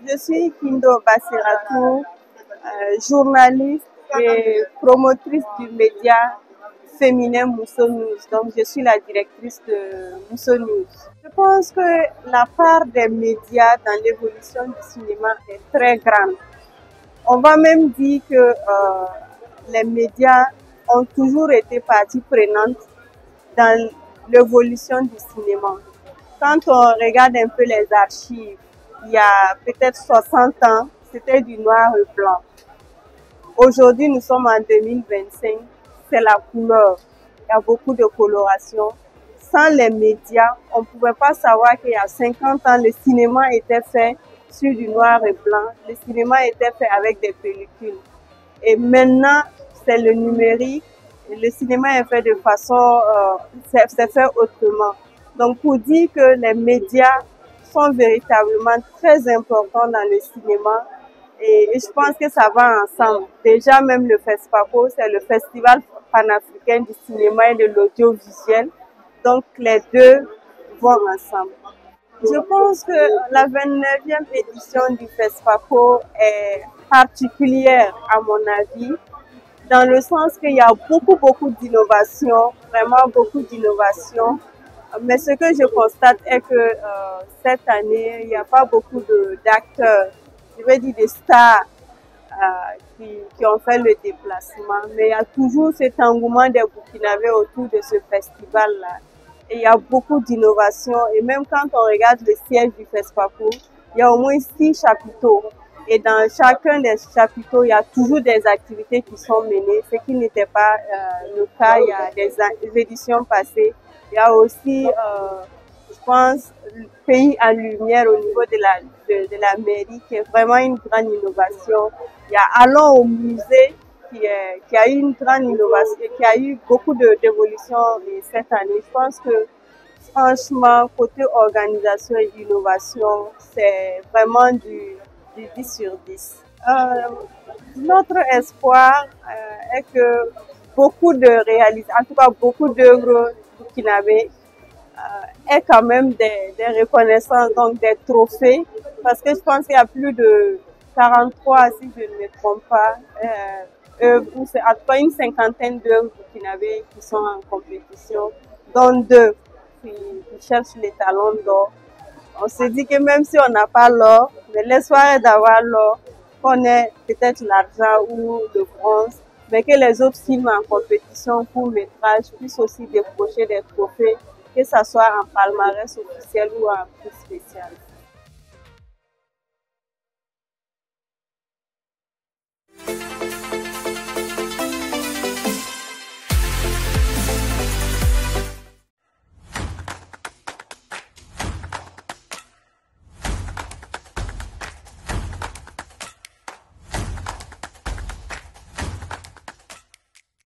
Je suis Kindo Bassiratou, journaliste et promotrice du média féminin Mousso News. Donc, je suis la directrice de Mousso News. Je pense que la part des médias dans l'évolution du cinéma est très grande. On va même dire que les médias ont toujours été partie prenante dans l'évolution du cinéma. Quand on regarde un peu les archives, il y a peut-être 60 ans, c'était du noir et blanc. Aujourd'hui, nous sommes en 2025, c'est la couleur. Il y a beaucoup de coloration. Sans les médias, on ne pouvait pas savoir qu'il y a 50 ans, le cinéma était fait sur du noir et blanc. Le cinéma était fait avec des pellicules. Et maintenant, c'est le numérique. Le cinéma est fait de façon, c'est fait autrement. Donc, pour dire que les médias sont véritablement très importants dans le cinéma, et je pense que ça va ensemble. Déjà, même le FESPACO, c'est le Festival panafricain du cinéma et de l'audiovisuel. Donc, les deux vont ensemble. Je pense que la 29e édition du FESPACO est particulière, à mon avis, dans le sens qu'il y a beaucoup d'innovations, vraiment beaucoup d'innovations. Mais ce que je constate est que cette année, il n'y a pas beaucoup d'acteurs, je vais dire des stars qui ont fait le déplacement. Mais il y a toujours cet engouement des Burkinabés autour de ce festival-là. Et il y a beaucoup d'innovations. Et même quand on regarde le siège du FESPACO, il y a au moins 6 chapiteaux. Et dans chacun des chapiteaux, il y a toujours des activités qui sont menées, ce qui n'était pas le cas il y a des éditions passées. Il y a aussi, je pense, le pays en lumière au niveau de la mairie, qui est vraiment une grande innovation. Il y a Allons au musée, qui a eu une grande innovation, qui a eu beaucoup d'évolution cette année. Je pense que, franchement, côté organisation et innovation, c'est vraiment du 10 sur 10. Notre espoir est que beaucoup de réalisations, en tout cas beaucoup d'œuvres burkinabées, aient quand même des reconnaissances, donc des trophées, parce que je pense qu'il y a plus de 43, si je ne me trompe pas, œuvres, ou c'est en tout cas une cinquantaine d'œuvres burkinabées qui sont en compétition, dont 2 qui cherchent les talons d'or. On se dit que même si on n'a pas l'or, mais l'espoir est d'avoir l'or, qu'on ait peut-être l'argent ou le bronze, mais que les autres films en compétition, court-métrage, puissent aussi décrocher des trophées, que ce soit en palmarès officiel ou en prix spécial.